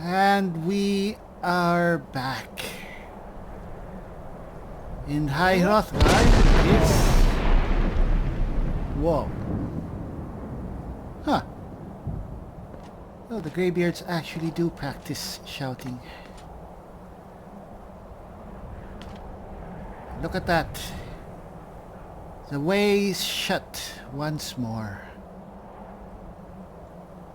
And we are back. In High Hrothgar, it's... Whoa. Huh. Oh, the Greybeards actually do practice shouting. Look at that. The way is shut once more.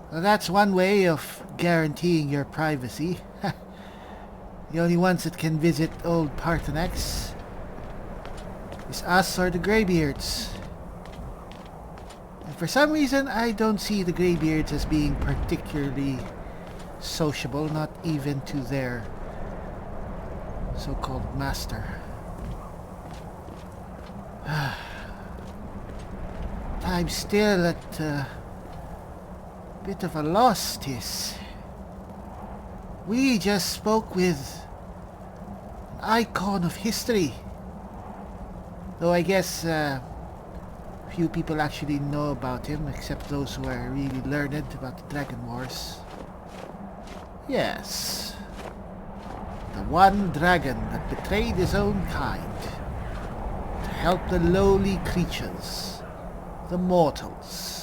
Well, that's one way of guaranteeing your privacy. The only ones that can visit old Parthenax is us or the Greybeards. And for some reason, I don't see the Greybeards as being particularly sociable, not even to their so-called master. I'm still at a bit of a loss, Tis. We just spoke with an icon of history. Though I guess few people actually know about him, except those who are really learned about the Dragon Wars. Yes. The one dragon that betrayed his own kind to help the lowly creatures, the mortals.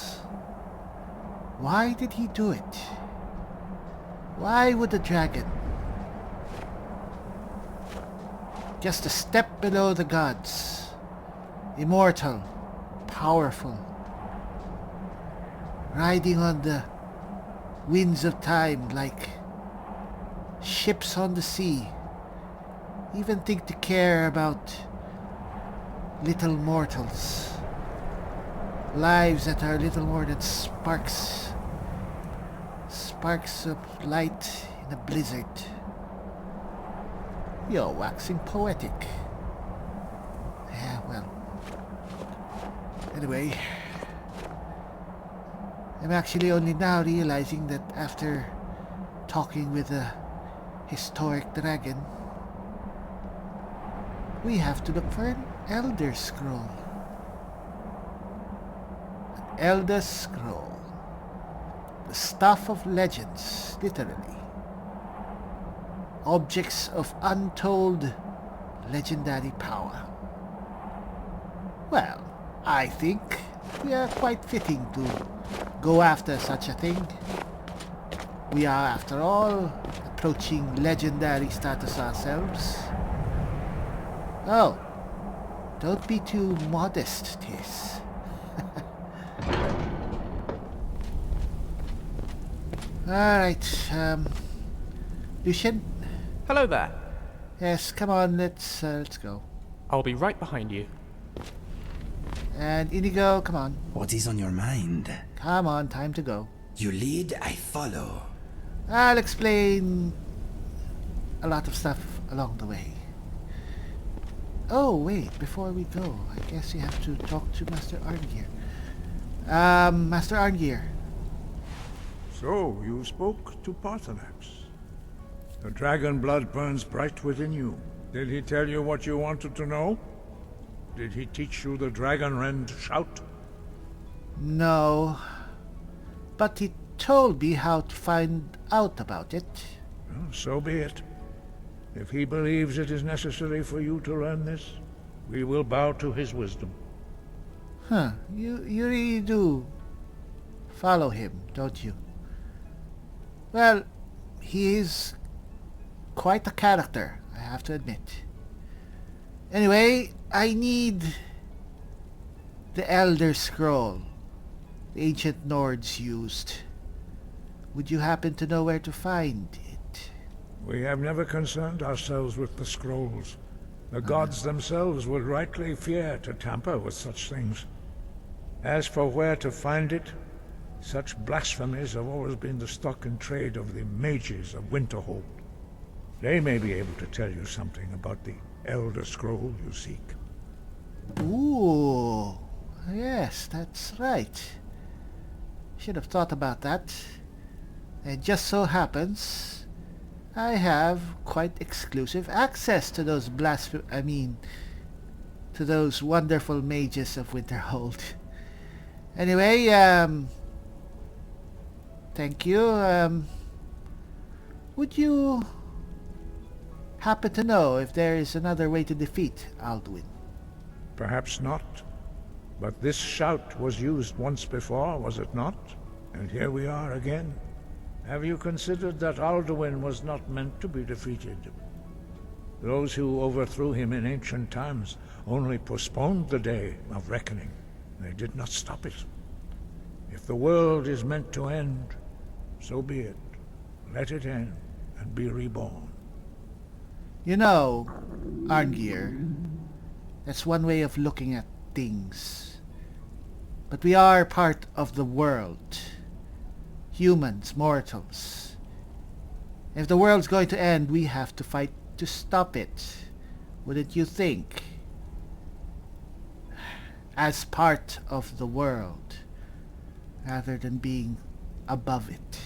Why did he do it? Why would a dragon, just a step below the gods, immortal, powerful, riding on the winds of time like ships on the sea, even think to care about little mortals, lives that are little more than sparks of light in a blizzard. You're waxing poetic. Yeah, well. Anyway, I'm actually only now realizing that after talking with a historic dragon, we have to look for an Elder Scroll. An Elder Scroll. The stuff of legends, literally. Objects of untold legendary power. Well, I think we are quite fitting to go after such a thing. We are, after all, approaching legendary status ourselves. Oh, don't be too modest, Tis. Alright, Lucian? Hello there. Yes, come on, let's go. I'll be right behind you. And Inigo, come on. What is on your mind? Come on, time to go. You lead, I follow. I'll explain a lot of stuff along the way. Oh, wait, before we go, I guess you have to talk to Master Arngeir. Master Arngeir. So, you spoke to Parthenax. The dragon blood burns bright within you. Did he tell you what you wanted to know? Did he teach you the dragon rend shout? No. But he told me how to find out about it. Well, so be it. If he believes it is necessary for you to learn this, we will bow to his wisdom. Huh, you really do follow him, don't you? Well, he is quite a character, I have to admit. Anyway, I need the Elder Scroll the ancient Nords used. Would you happen to know where to find it? We have never concerned ourselves with the scrolls. The gods themselves would rightly fear to tamper with such things. As for where to find it, such blasphemies have always been the stock and trade of the mages of Winterhold. They may be able to tell you something about the Elder Scroll you seek. Ooh, yes, that's right. Should have thought about that. It just so happens I have quite exclusive access to those to those wonderful mages of Winterhold. Anyway, thank you. Would you happen to know if there is another way to defeat Alduin? Perhaps not. But this shout was used once before, was it not? And here we are again. Have you considered that Alduin was not meant to be defeated? Those who overthrew him in ancient times only postponed the day of reckoning. They did not stop it. If the world is meant to end, so be it. Let it end and be reborn. You know, Arngir, that's one way of looking at things. But we are part of the world. Humans, mortals. If the world's going to end, we have to fight to stop it. Wouldn't you think? As part of the world, rather than being above it.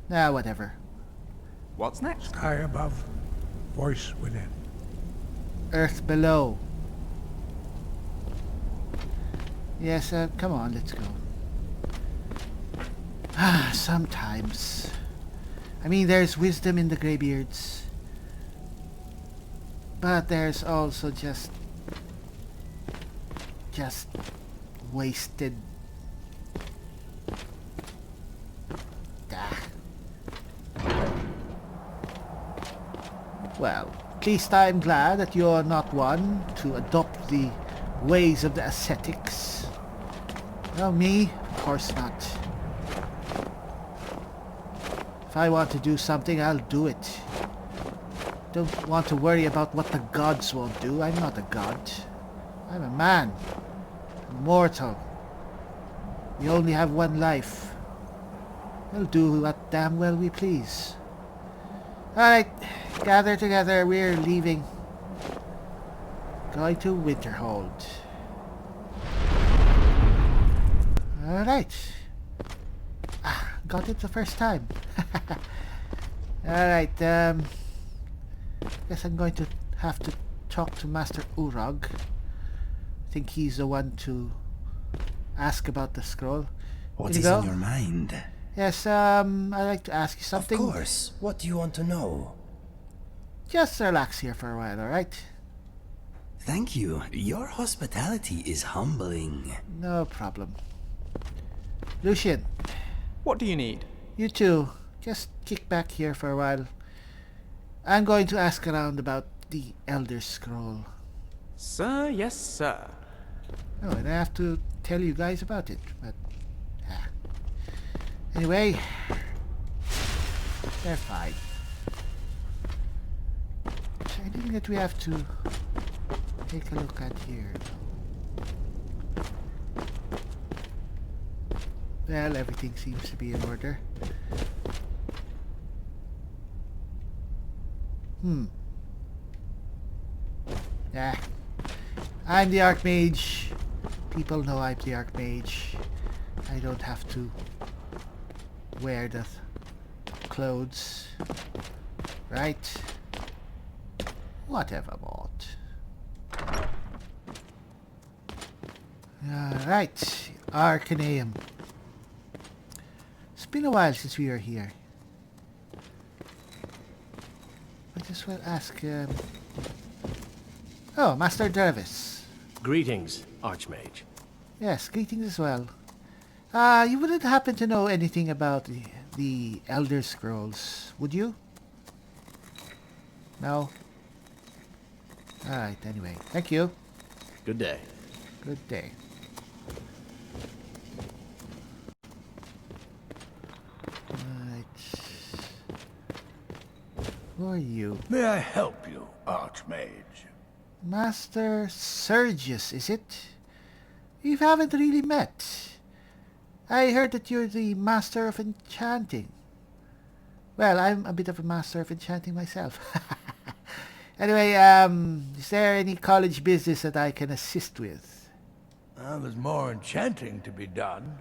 Nah, whatever. What's next? Sky above, voice within. Earth below. Yes, come on, let's go. Sometimes. I mean, there's wisdom in the Greybeards. But there's also just wasted. Well, at least I'm glad that you're not one to adopt the ways of the ascetics. Well, me, of course not. If I want to do something, I'll do it. Don't want to worry about what the gods won't do. I'm not a god. I'm a man. A mortal. We only have one life. We'll do what damn well we please. Alright, gather together. We're leaving. Going to Winterhold. Alright. Got it the first time. Alright, guess I'm going to have to talk to Master Urag. I think he's the one to ask about the scroll. What is in your mind? Yes, I'd like to ask you something. Of course. What do you want to know? Just relax here for a while, alright? Thank you. Your hospitality is humbling. No problem. Lucian. What do you need? You too. Just kick back here for a while. I'm going to ask around about the Elder Scroll. Sir, yes, sir. Oh, and I have to tell you guys about it, but... Anyway, they're fine. Anything that we have to take a look at here? Well, everything seems to be in order. Yeah. I'm the Archmage. People know I'm the Archmage. I don't have to wear the clothes. Right? Whatever, Mort. Alright. Arcaneum. It's been a while since we were here. Might as well ask, Oh, Master Drevis. Greetings, Archmage. Yes, greetings as well. You wouldn't happen to know anything about the Elder Scrolls, would you? No? Alright, anyway. Thank you. Good day. Good day. Alright. Who are you? May I help you, Archmage? Master Sergius, is it? We haven't really met. I heard that you're the Master of Enchanting. Well, I'm a bit of a Master of Enchanting myself. Anyway, is there any college business that I can assist with? There's more enchanting to be done.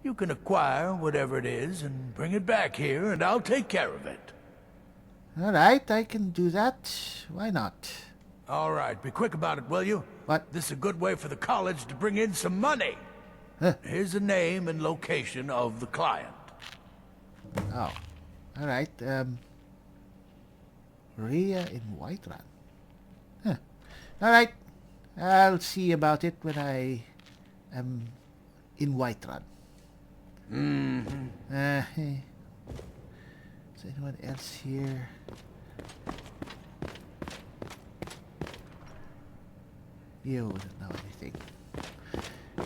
You can acquire whatever it is and bring it back here, and I'll take care of it. Alright, I can do that. Why not? All right, be quick about it, will you? What? This is a good way for the college to bring in some money. Huh. Here's the name and location of the client. Oh. Alright, Rhea in Whiterun. Huh. Alright, I'll see about it when I am in Whiterun. Is anyone else here? You wouldn't know anything.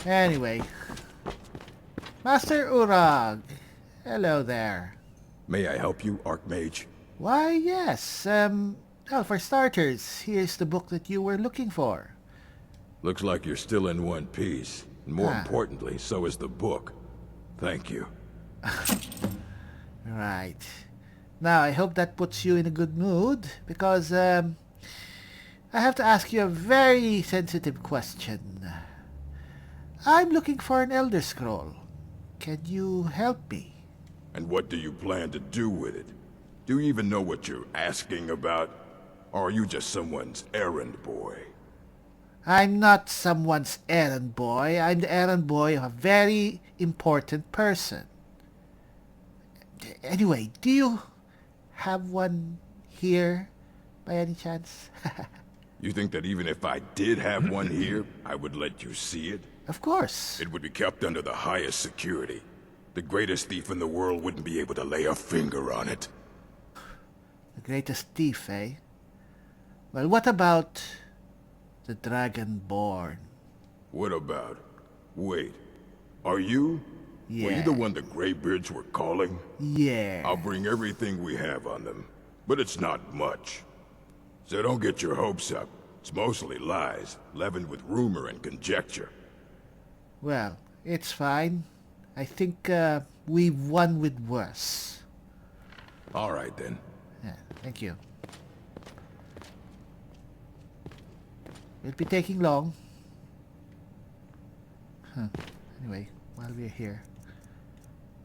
Anyway. Master Urag. Hello there. May I help you, Archmage? Why, yes. Well, for starters, here's the book that you were looking for. Looks like you're still in one piece. And more importantly, so is the book. Thank you. Right. Now, I hope that puts you in a good mood, because, I have to ask you a very sensitive question. I'm looking for an Elder Scroll. Can you help me? And what do you plan to do with it? Do you even know what you're asking about? Or are you just someone's errand boy? I'm not someone's errand boy. I'm the errand boy of a very important person. Anyway, do you have one here by any chance? You think that even if I did have one here, I would let you see it? Of course. It would be kept under the highest security. The greatest thief in the world wouldn't be able to lay a finger on it. The greatest thief, eh? Well, what about the Dragonborn? What about? Wait, are you? Yeah. Were you the one the Greybeards were calling? Yeah. I'll bring everything we have on them, but it's not much. So don't get your hopes up. It's mostly lies, leavened with rumor and conjecture. Well, it's fine. I think we've won with worse. All right, then. Yeah, thank you. Won't be taking long. Anyway, while we're here.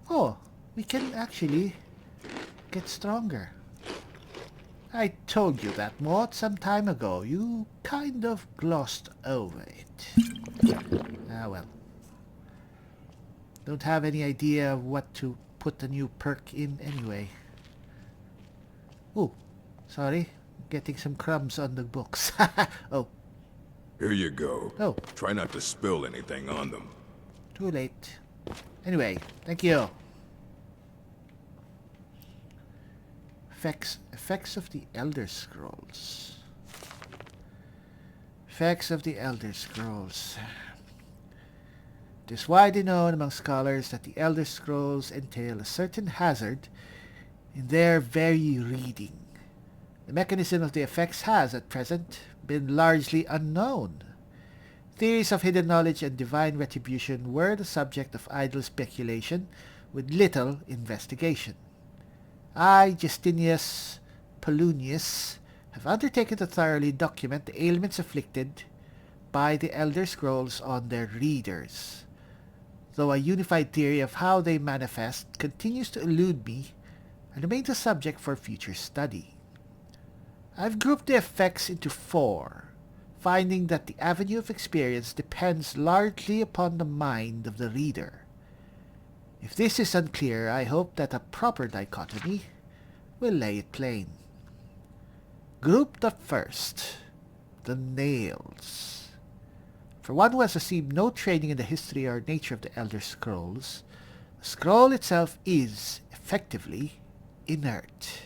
Oh, we can actually get stronger. I told you that, Mort, some time ago. You kind of glossed over it. Ah, well. Don't have any idea of what to put the new perk in anyway. Oh, sorry. Getting some crumbs on the books. Oh. Here you go. Oh. Try not to spill anything on them. Too late. Anyway, thank you. Effects of the Elder Scrolls. Effects of the Elder Scrolls. It is widely known among scholars that the Elder Scrolls entail a certain hazard in their very reading. The mechanism of the effects has, at present, been largely unknown. Theories of hidden knowledge and divine retribution were the subject of idle speculation with little investigation. I, Justinius Polonius, have undertaken to thoroughly document the ailments afflicted by the Elder Scrolls on their readers, though a unified theory of how they manifest continues to elude me and remains a subject for future study. I've grouped the effects into 4, finding that the avenue of experience depends largely upon the mind of the reader. If this is unclear, I hope that a proper dichotomy will lay it plain. Group the first, the nails. For one who has received no training in the history or nature of the Elder Scrolls, the scroll itself is, effectively, inert.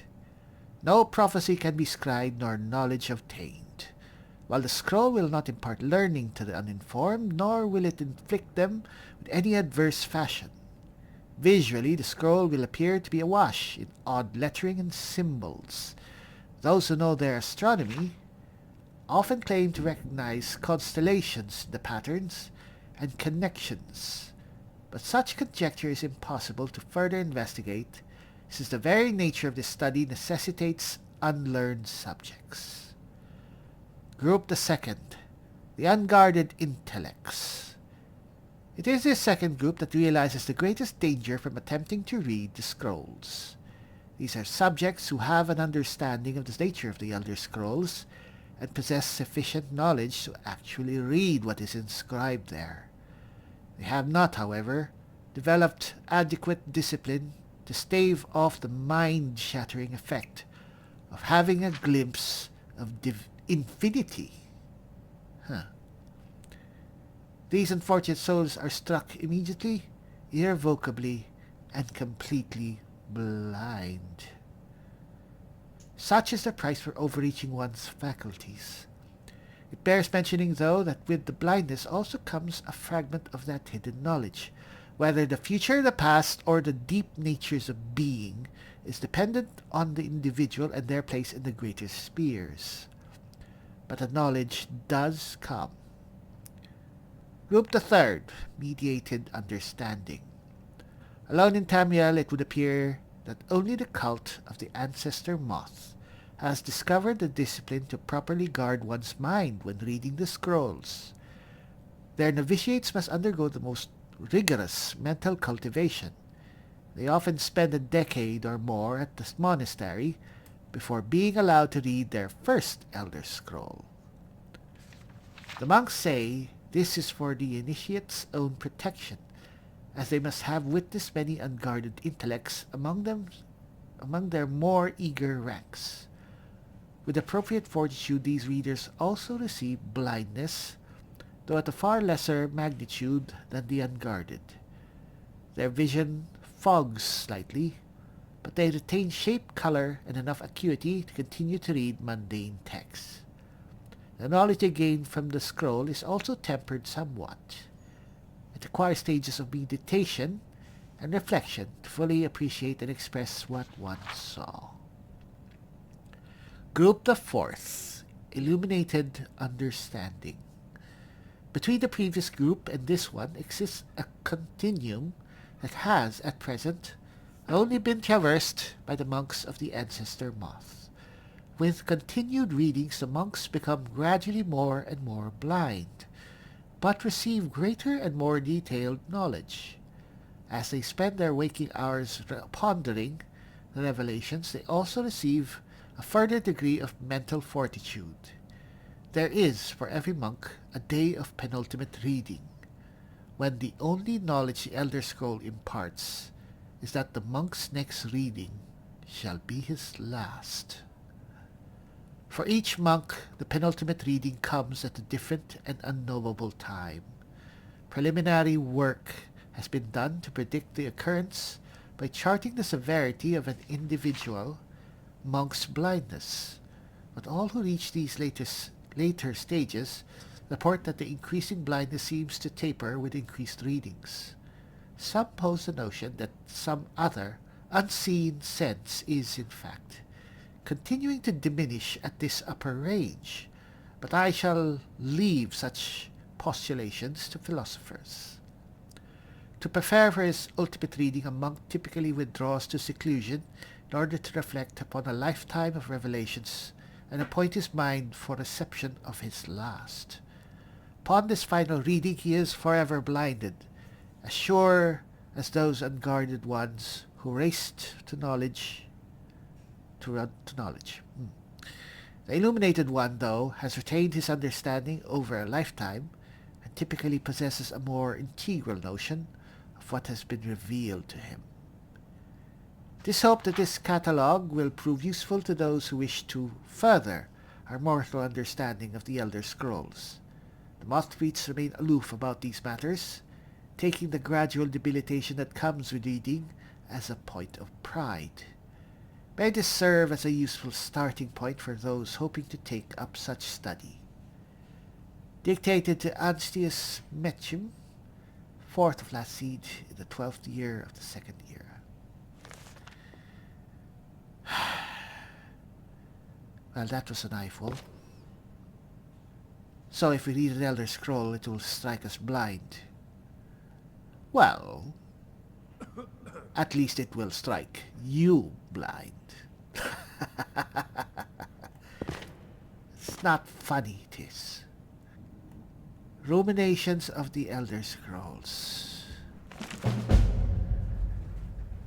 No prophecy can be scribed nor knowledge obtained, while the scroll will not impart learning to the uninformed, nor will it inflict them with any adverse fashion. Visually, the scroll will appear to be awash in odd lettering and symbols. Those who know their astronomy often claim to recognize constellations in the patterns and connections, but such conjecture is impossible to further investigate, since the very nature of this study necessitates unlearned subjects. Group the second, the unguarded intellects. It is this second group that realizes the greatest danger from attempting to read the scrolls. These are subjects who have an understanding of the nature of the Elder Scrolls and possess sufficient knowledge to actually read what is inscribed there. They have not, however, developed adequate discipline to stave off the mind-shattering effect of having a glimpse of infinity. These unfortunate souls are struck immediately, irrevocably, and completely blind. Such is the price for overreaching one's faculties. It bears mentioning, though, that with the blindness also comes a fragment of that hidden knowledge. Whether the future, the past, or the deep natures of being is dependent on the individual and their place in the greater spheres. But the knowledge does come. Group the third, mediated understanding. Alone in Tamriel, it would appear that only the cult of the ancestor moth has discovered the discipline to properly guard one's mind when reading the scrolls. Their novitiates must undergo the most rigorous mental cultivation. They often spend a decade or more at the monastery before being allowed to read their first Elder Scroll. The monks say this is for the initiate's own protection, as they must have witnessed many unguarded intellects among their more eager ranks. With appropriate fortitude, these readers also receive blindness, though at a far lesser magnitude than the unguarded. Their vision fogs slightly, but they retain shape, color, and enough acuity to continue to read mundane texts. The knowledge they gain from the scroll is also tempered somewhat. It requires stages of meditation and reflection to fully appreciate and express what one saw. Group the fourth, illuminated understanding. Between the previous group and this one exists a continuum that has, at present, only been traversed by the monks of the ancestor moth. With continued readings, the monks become gradually more and more blind, but receive greater and more detailed knowledge. As they spend their waking hours pondering the revelations, they also receive a further degree of mental fortitude. There is, for every monk, a day of penultimate reading, when the only knowledge the Elder Scroll imparts is that the monk's next reading shall be his last. For each monk, the penultimate reading comes at a different and unknowable time. Preliminary work has been done to predict the occurrence by charting the severity of an individual monk's blindness, but all who reach these later stages report that the increasing blindness seems to taper with increased readings. Some pose the notion that some other, unseen sense is, in fact, continuing to diminish at this upper range, but I shall leave such postulations to philosophers. To prepare for his ultimate reading, a monk typically withdraws to seclusion in order to reflect upon a lifetime of revelations and appoint his mind for reception of his last. Upon this final reading, he is forever blinded, as sure as those unguarded ones who raced to knowledge. The illuminated one, though, has retained his understanding over a lifetime and typically possesses a more integral notion of what has been revealed to him. It is hoped that this catalogue will prove useful to those who wish to further our mortal understanding of the Elder Scrolls. The Mothfleets remain aloof about these matters, taking the gradual debilitation that comes with reading as a point of pride. May this serve as a useful starting point for those hoping to take up such study. Dictated to Anstius Mechim, 4th of last siege in the 12th year of the Second Era. Well, that was an eyeful. So if we read an Elder Scroll, it will strike us blind. Well, at least it will strike you blind. It's not funny, it is. Ruminations of the Elder Scrolls.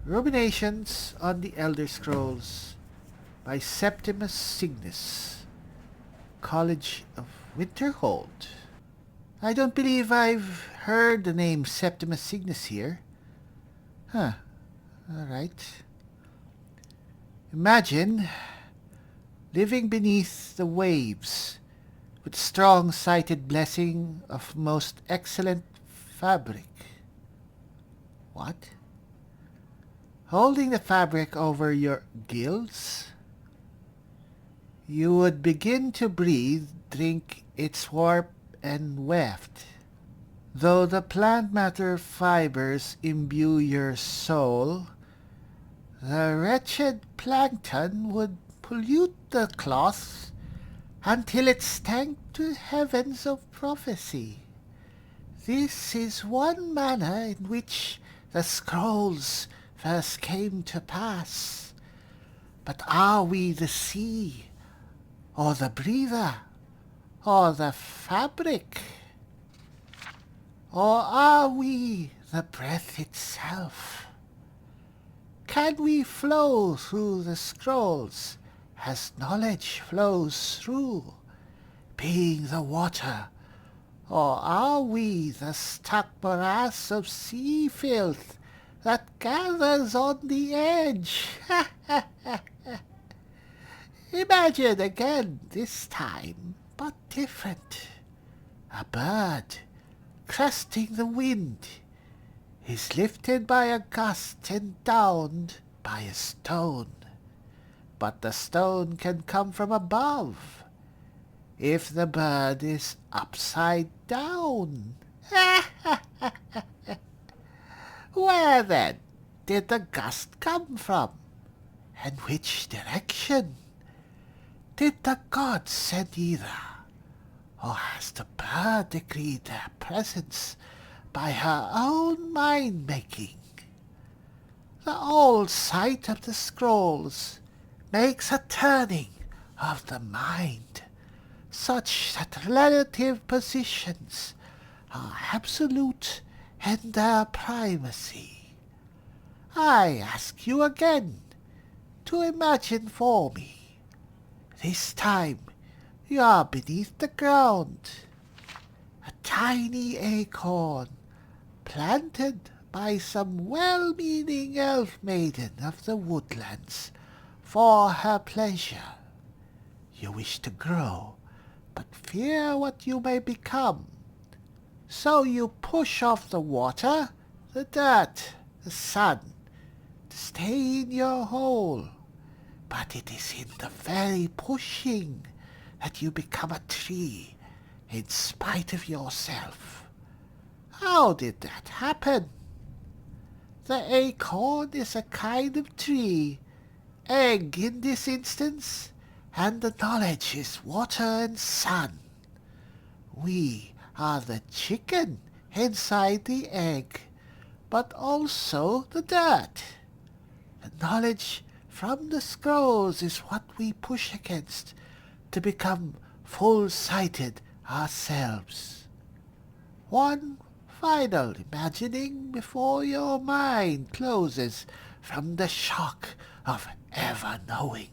Ruminations on the Elder Scrolls by Septimus Signus, College of Winterhold. I don't believe I've heard the name Septimus Signus here. Alright. Imagine living beneath the waves with strong-sighted blessing of most excellent fabric. What? Holding the fabric over your gills? You would begin to breathe, drink its warmth and weft. Though the plant matter fibers imbue your soul, the wretched plankton would pollute the cloth until it stank to heavens of prophecy. This is one manner in which the scrolls first came to pass. But are we the sea, or the breather, or the fabric? Or are we the breath itself? Can we flow through the scrolls as knowledge flows through, being the water? Or are we the stuck morass of sea filth that gathers on the edge? Imagine again this time, but different. A bird, cresting the wind, is lifted by a gust and downed by a stone. But the stone can come from above, if the bird is upside down. Where then did the gust come from, and which direction? Did the gods send either, or has the bird decreed their presence by her own mind-making? The old sight of the scrolls makes a turning of the mind, such that relative positions are absolute in their primacy. I ask you again to imagine for me. This time you are beneath the ground, a tiny acorn planted by some well-meaning elf maiden of the woodlands for her pleasure. You wish to grow, but fear what you may become. So you push off the water, the dirt, the sun, to stay in your hole. But it is in the very pushing that you become a tree, in spite of yourself. How did that happen? The acorn is a kind of tree, egg in this instance, and the knowledge is water and sun. We are the chicken inside the egg, but also the dirt. The knowledge from the scrolls is what we push against to become full-sighted ourselves. One final imagining before your mind closes from the shock of ever-knowing.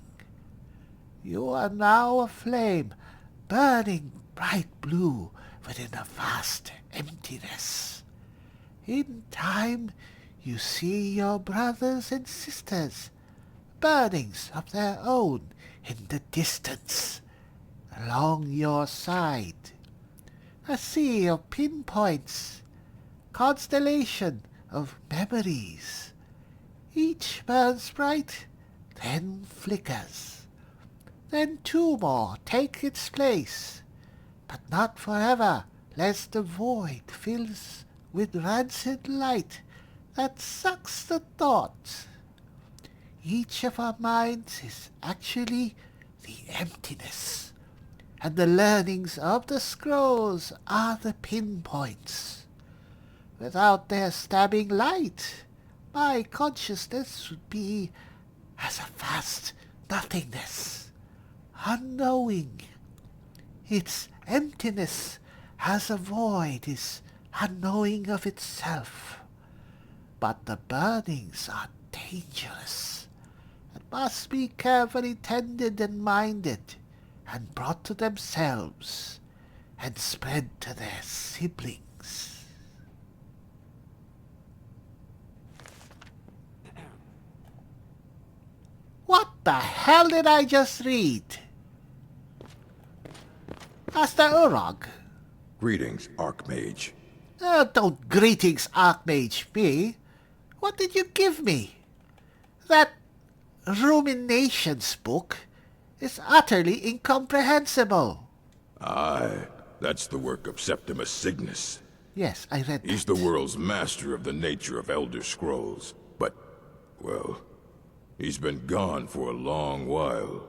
You are now a flame burning bright blue within a vast emptiness. In time you see your brothers and sisters, burnings of their own in the distance, along your side. A sea of pinpoints, constellation of memories. Each burns bright, then flickers. Then two more take its place, but not forever, lest the void fills with rancid light that sucks the thought. Each of our minds is actually the emptiness, and the learnings of the scrolls are the pinpoints. Without their stabbing light, my consciousness would be as a vast nothingness, unknowing. Its emptiness as a void is unknowing of itself. But the burnings are dangerous, and must be carefully tended and minded, and brought to themselves, and spread to their siblings. the hell did I just read? Master Urog. Greetings, Archmage. Oh, don't greetings, Archmage me. What did you give me? That Ruminations book is utterly incomprehensible. Aye, that's the work of Septimus Signus. Yes, I read He's that. the world's master of the nature of Elder Scrolls. But, well, he's been gone for a long while.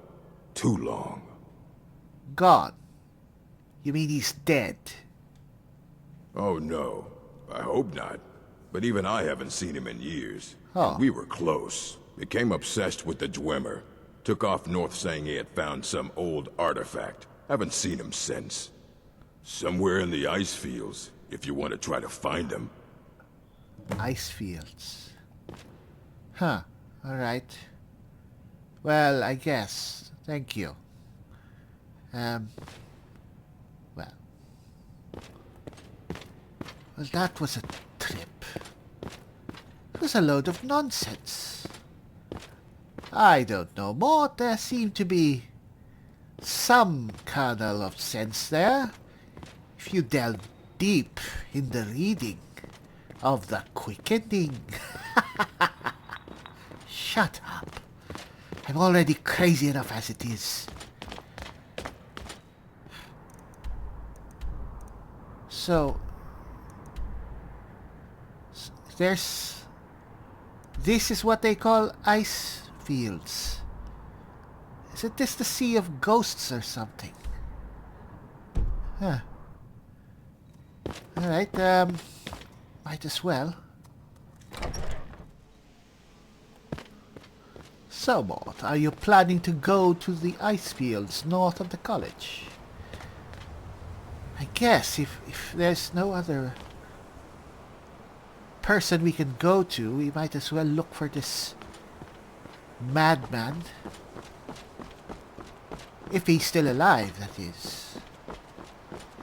Too long. Gone. You mean he's dead? Oh no, I hope not. But even I haven't seen him in years. Oh. We were close. Became obsessed with the Dwemer. Took off north saying he had found some old artifact. Haven't seen him since. Somewhere in the ice fields, if you want to try to find him. Ice fields. Huh. Alright. Well, I guess. Thank you. Well. Well, that was a trip. It was a load of nonsense. I don't know, Mort. There seemed to be some kernel of sense there. If you delve deep in the reading of the quickening. Shut up. I'm already crazy enough as it is. So, this is what they call ice fields. Isn't this the Sea of Ghosts or something? Huh. Alright, might as well. So, Mort, are you planning to go to the ice fields north of the college? I guess if there's no other person we can go to, we might as well look for this madman. If he's still alive, that is.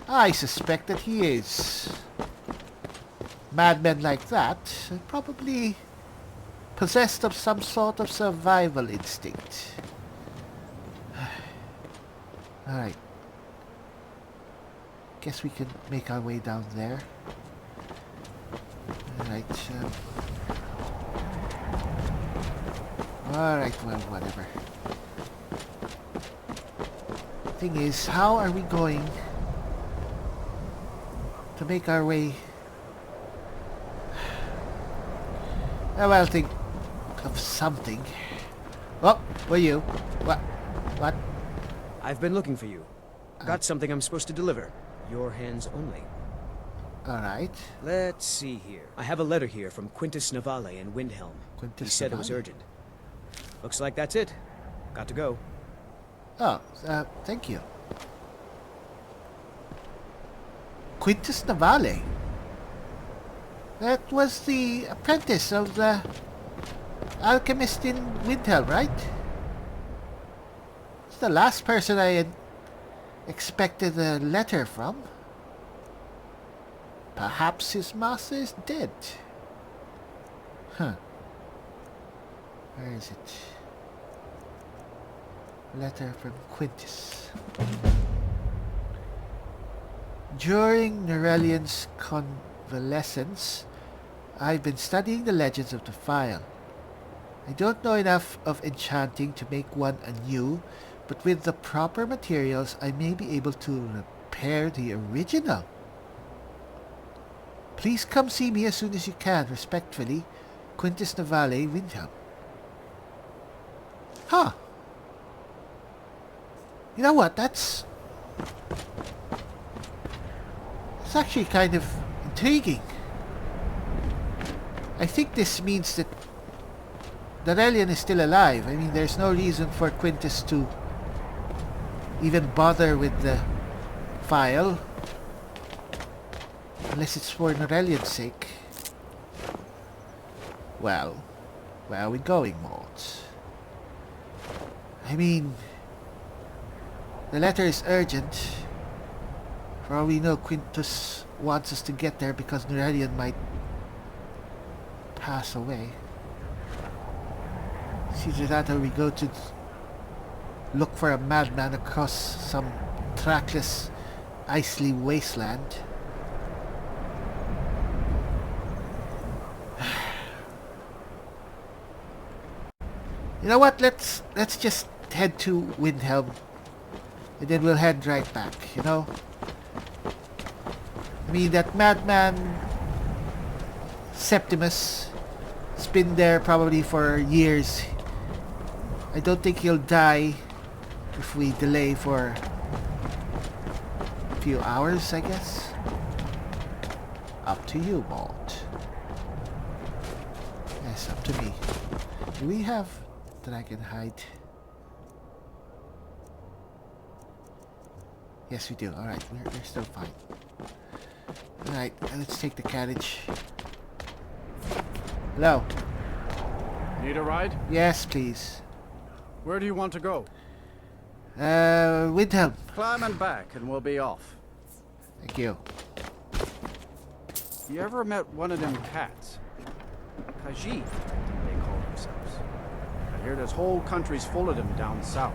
I suspect that he is. Madmen like that are probably possessed of some sort of survival instinct. Alright. Guess we can make our way down there. Alright. Alright, well, whatever. Thing is, how are we going to make our way? Well, think of something. Oh, were you? What? What? I've been looking for you. Got something I'm supposed to deliver. Your hands only. Alright. Let's see here. I have a letter here from Quintus Navale in Windhelm. He said it was Navale? urgent. Looks like that's it. Got to go. Oh, thank you. Quintus Navale. That was the apprentice of the alchemist in Winterhold, right? It's the last person I had expected a letter from. Perhaps his master is dead. Huh. Where is it? Letter from Quintus. During Nerelian's convalescence, I've been studying the legends of the file. I don't know enough of enchanting to make one anew, but with the proper materials I may be able to repair the original. Please come see me as soon as you can. Respectfully, Quintus Navale, Windhelm. Huh. You know what, that's actually kind of intriguing. I think this means that Nerelian is still alive. I mean, there's no reason for Quintus to even bother with the file. Unless it's for Nerelian's sake. Well, where are we going, Mort? I mean, the letter is urgent. For all we know, Quintus wants us to get there because Nerelian might pass away. It's either that or we go to look for a madman across some trackless, icy wasteland. You know what? Let's just head to Winterhold, and then we'll head right back. You know, I mean that madman Septimus has been there probably for years. I don't think he'll die if we delay for a few hours, I guess. Up to you, Mort. Yes, up to me. Do we have dragon hide? Yes, we do. Alright, we're still fine. Alright, let's take the carriage. Hello. Need a ride? Yes, please. Where do you want to go? Winterhold. Climb and back and we'll be off. Thank you. You ever met one of them cats? Khajiit, I think they call themselves. I hear there's whole countries full of them down south.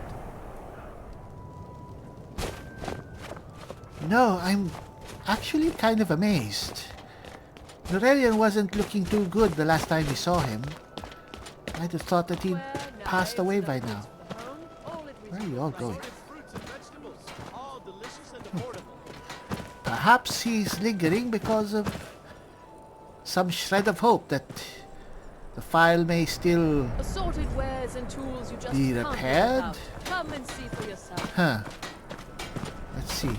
No, I'm actually kind of amazed. Norelian wasn't looking too good the last time we saw him. I'd have thought that he'd passed away by now. Where are you all going? Perhaps he's lingering because of some shred of hope that the file may still assorted wares and tools you just be can't repaired. live without. Come and see for yourself. Huh. Let's see.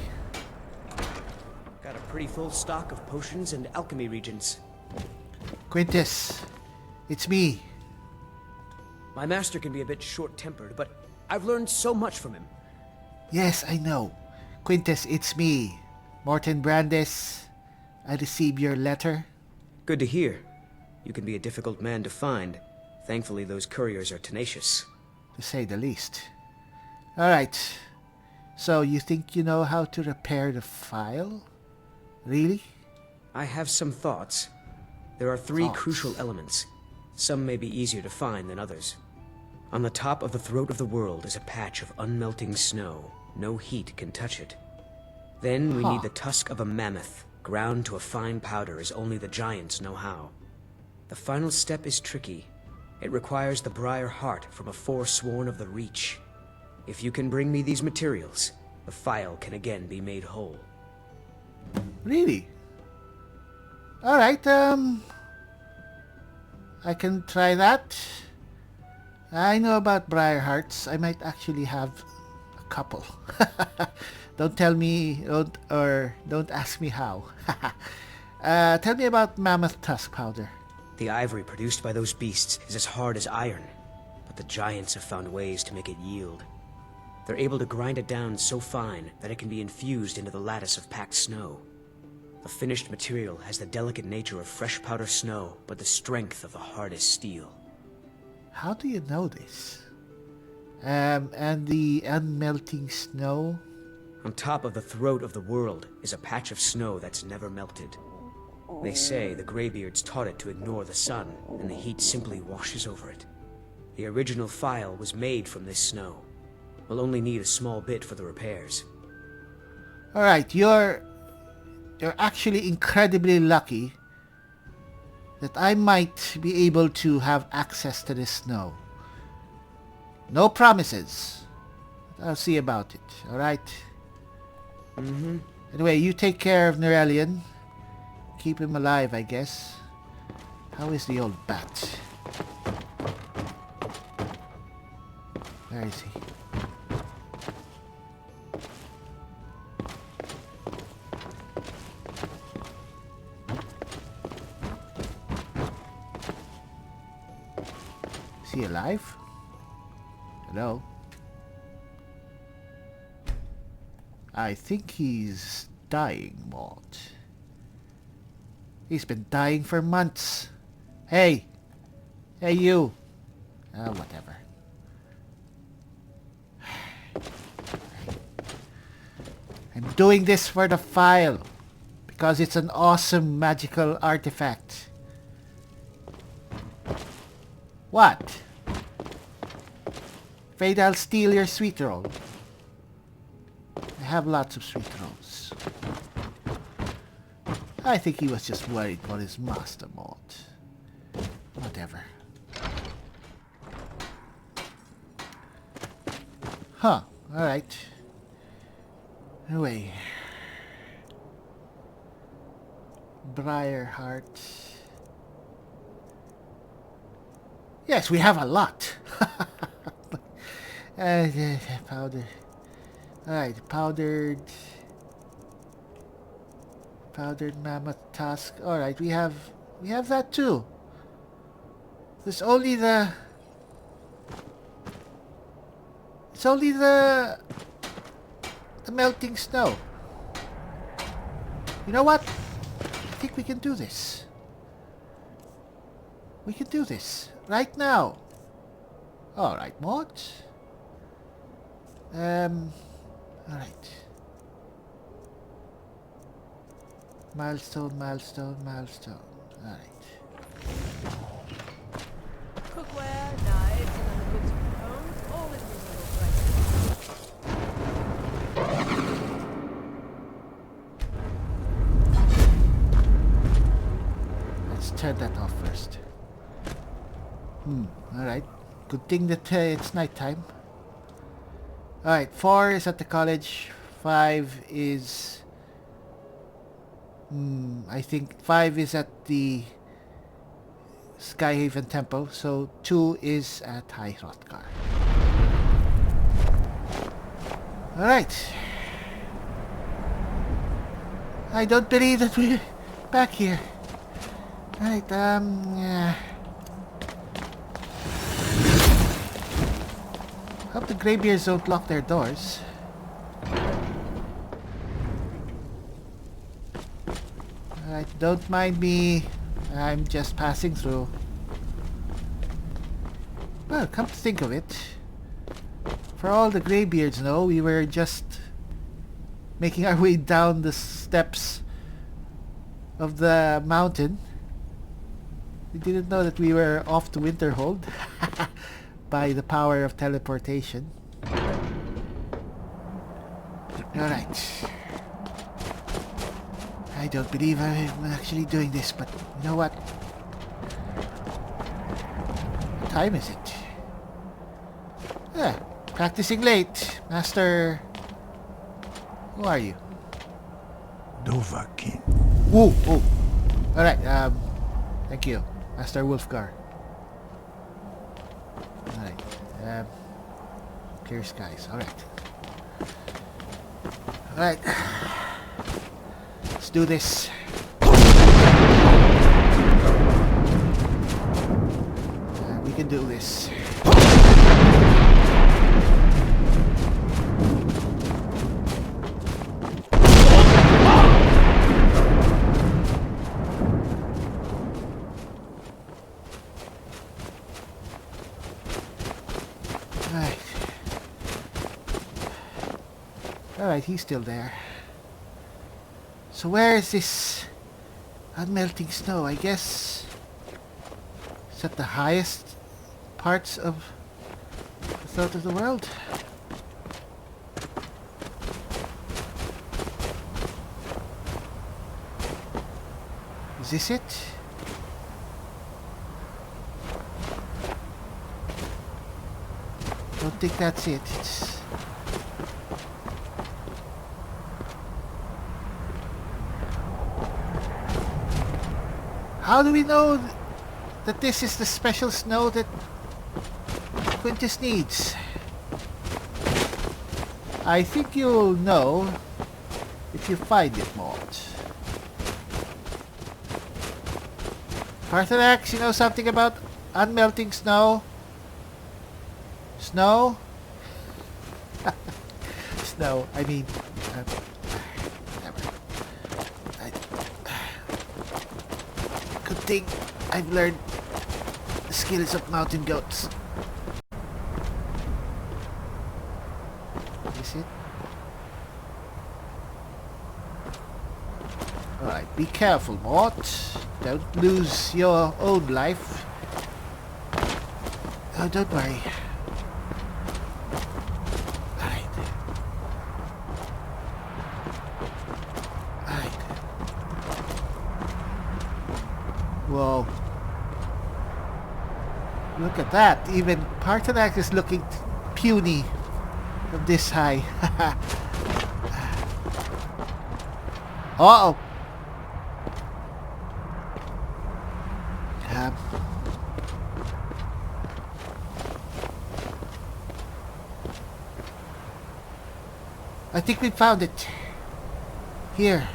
Got a pretty full stock of potions and alchemy regents. Quintus, it's me. My master can be a bit short-tempered, but I've learned so much from him. Yes, I know. Quintus, it's me. Morton Brandis. I received your letter. Good to hear. You can be a difficult man to find. Thankfully, those couriers are tenacious. To say the least. Alright. So, you think you know how to repair the file? Really? I have some thoughts. There are three Thoughts. crucial elements. Some may be easier to find than others. On the top of the throat of the world is a patch of unmelting snow. No heat can touch it. Then we need the tusk of a mammoth, ground to a fine powder as only the giants know how. The final step is tricky. It requires the briar heart from a forsworn of the Reach. If you can bring me these materials, the file can again be made whole. Really? Alright, I can try that. I know about briar hearts. I might actually have a couple. Don't tell me, don't ask me how. Tell me about mammoth tusk powder. The ivory produced by those beasts is as hard as iron, but the giants have found ways to make it yield. They're able to grind it down so fine that it can be infused into the lattice of packed snow. The finished material has the delicate nature of fresh powder snow, but the strength of the hardest steel. How do you know this? And the unmelting snow? On top of the throat of the world is a patch of snow that's never melted. They say the Greybeards taught it to ignore the sun, and the heat simply washes over it. The original file was made from this snow. We'll only need a small bit for the repairs. Alright, you're actually incredibly lucky that I might be able to have access to this snow. No promises. I'll see about it, alright? Anyway, you take care of Norelian. Keep him alive, I guess. How is the old bat? Where is he? Is he alive? Hello? I think he's dying, Mort. He's been dying for months. Hey! Hey, you! Whatever. I'm doing this for the file. Because it's an awesome magical artifact. What? Afraid I'll steal your sweet roll. I have lots of sweet rolls. I think he was just worried for his master, Mort. Whatever. Huh. Alright. Anyway. Briarheart. Yes, we have a lot. Powder. Alright, powdered mammoth tusk. Alright, we have that too. It's only the melting snow. You know what? I think we can do this. We can do this right now. Alright, Mort. Alright. Milestone. Alright. Cookware, knives, and other goods from home, all in reasonable prices. Let's turn that off first. Alright. Good thing that it's nighttime. Alright, 4 is at the college. 5 is... I think 5 is at the Skyhaven Temple. So 2 is at High Hrothgar. Alright. I don't believe that we're back here. Alright, yeah. Hope the Greybeards don't lock their doors. Alright, don't mind me. I'm just passing through. Well, come to think of it, for all the Greybeards know, we were just making our way down the steps of the mountain. We didn't know that we were off to Winterhold. By the power of teleportation. Alright. I don't believe I'm actually doing this, but you know what? What time is it? Practicing late. Master... Who are you? Dovahkiin. Ooh. Alright, thank you. Master Wolfgar. Alright, clear skies, alright. Alright. Let's do this. We can do this. Alright, he's still there. So where is this unmelting snow? I guess it's at the highest parts of the throat of the world. Is this it? Don't think that's it. It's... How do we know that this is the special snow that Quintus needs? I think you'll know if you find it, Mort. Parthenax, you know something about unmelting snow? Snow? Snow, I mean... whatever. Good thing I've learned the skills of mountain goats. Is it? Alright, be careful, Mort. Don't lose your own life. Oh, don't worry. Whoa. Look at that. Even Partonac is looking puny from this high. Uh-oh. I think we found it. Here.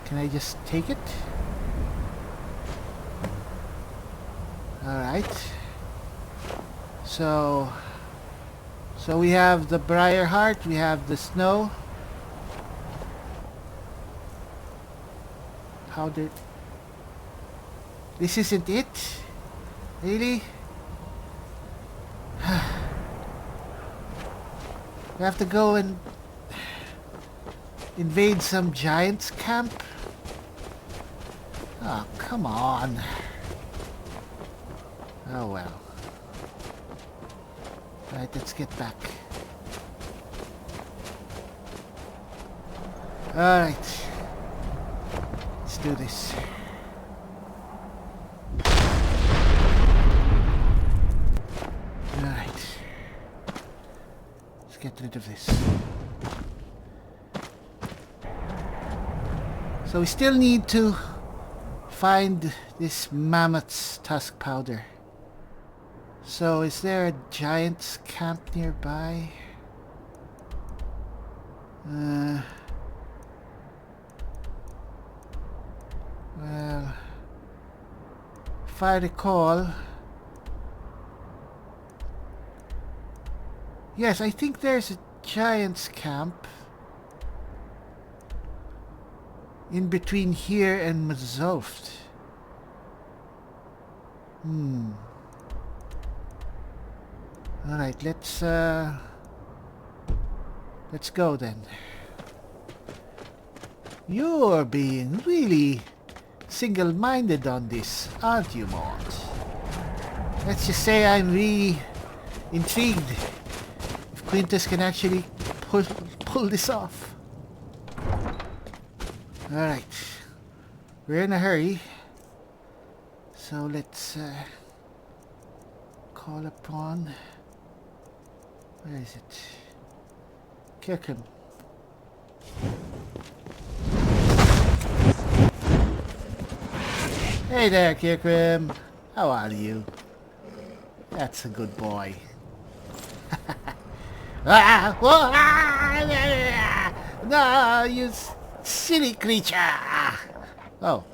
Can I just take it? Alright. So we have the Briar Heart, we have the snow. How did... This isn't it? Really? We have to go and invade some giant's camp? Oh, come on. Oh well. Right, let's get back. Alright. Let's do this. Alright. Let's get rid of this. So we still need to find this mammoth's tusk powder. So is there a giant's camp nearby? Well, if I recall, yes, I think there's a giant's camp in between here and Mazoft. Alright, let's go then. You're being really single-minded on this, aren't you, Mort? Let's just say I'm really intrigued if Quintus can actually pull this off. Alright. We're in a hurry. So let's call upon... Where is it? Kirkham. Hey there, Kirkham. How are you? That's a good boy. No, you silly creature. Oh,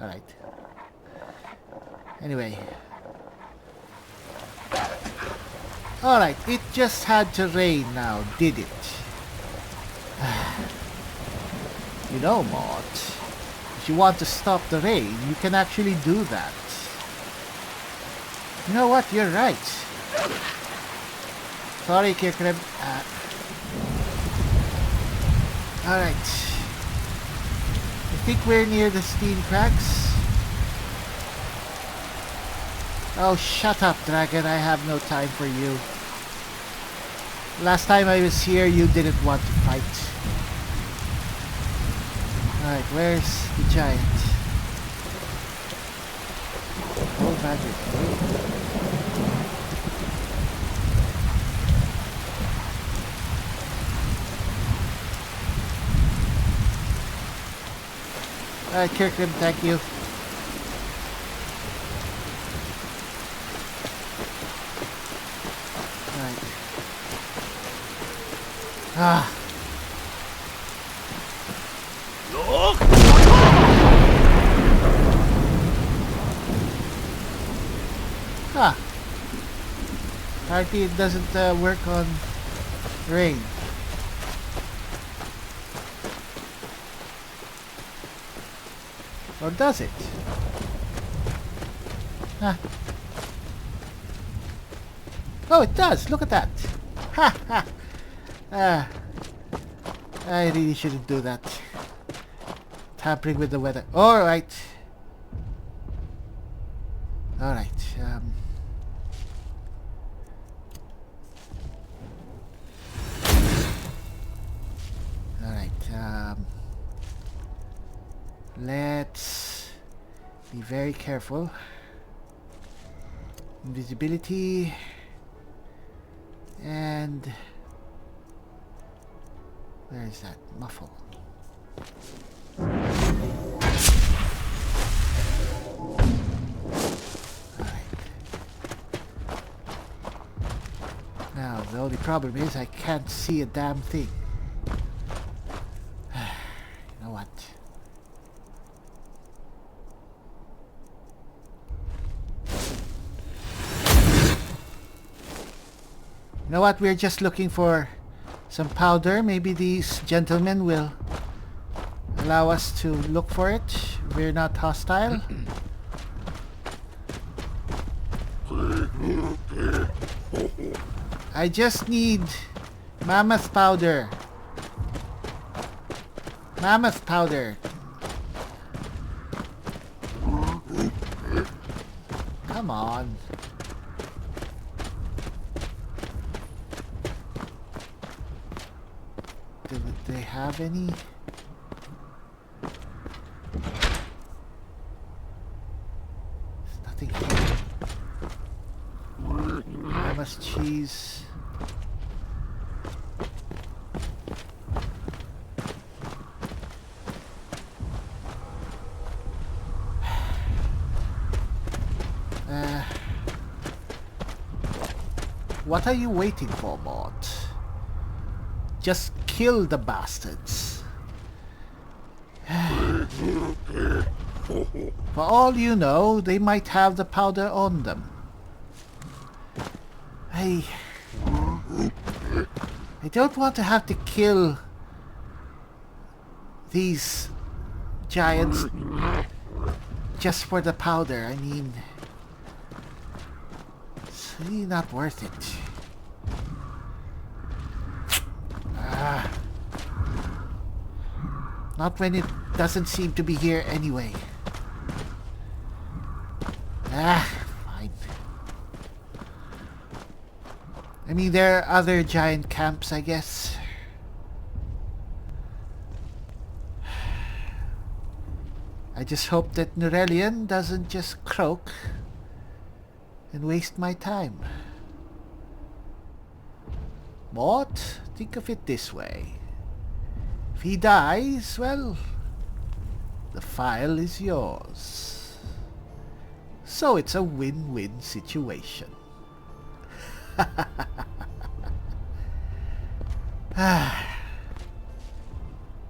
alright. Anyway. Alright, it just had to rain now, did it? You know, Mort, if you want to stop the rain, you can actually do that. You know what? You're right. Sorry, Kirkham. Alright. I think we're near the steam cracks. Oh, shut up, dragon. I have no time for you. Last time I was here, you didn't want to fight. Alright, where's the giant? Oh, magic. Alright, Kirkham, thank you. Alright. Ah. Huh. Apparently it doesn't work on rain. Or does it? Huh. Oh, it does! Look at that! Ha ha! I really shouldn't do that. Tampering with the weather. Alright. Alright. Alright. very careful. Invisibility. And where is that? Muffle. Now, the only problem is I can't see a damn thing. You know what? You know what? We're just looking for some powder. Maybe these gentlemen will allow us to look for it. We're not hostile. I just need mammoth powder. Mammoth powder. Come on. Do they have any? There's nothing here. Mammoth cheese. What are you waiting for, Mort? Just kill the bastards. For all you know, they might have the powder on them. I don't want to have to kill these giants just for the powder. I mean, it's really not worth it. Not when it doesn't seem to be here anyway. Fine. I mean, there are other giant camps, I guess. I just hope that Nurelian doesn't just croak and waste my time. Mort, think of it this way. If he dies, well, the file is yours. So it's a win-win situation.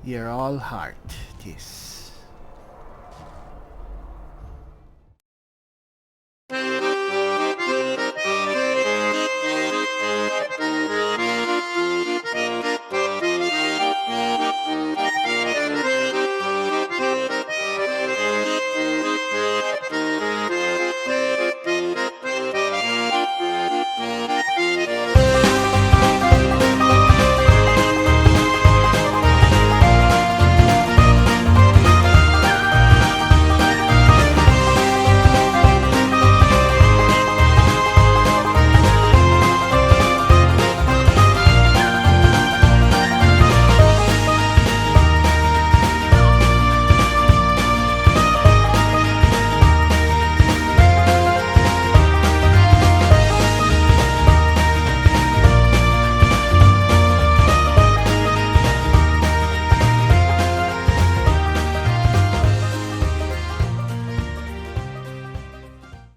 You're all heart, Tis.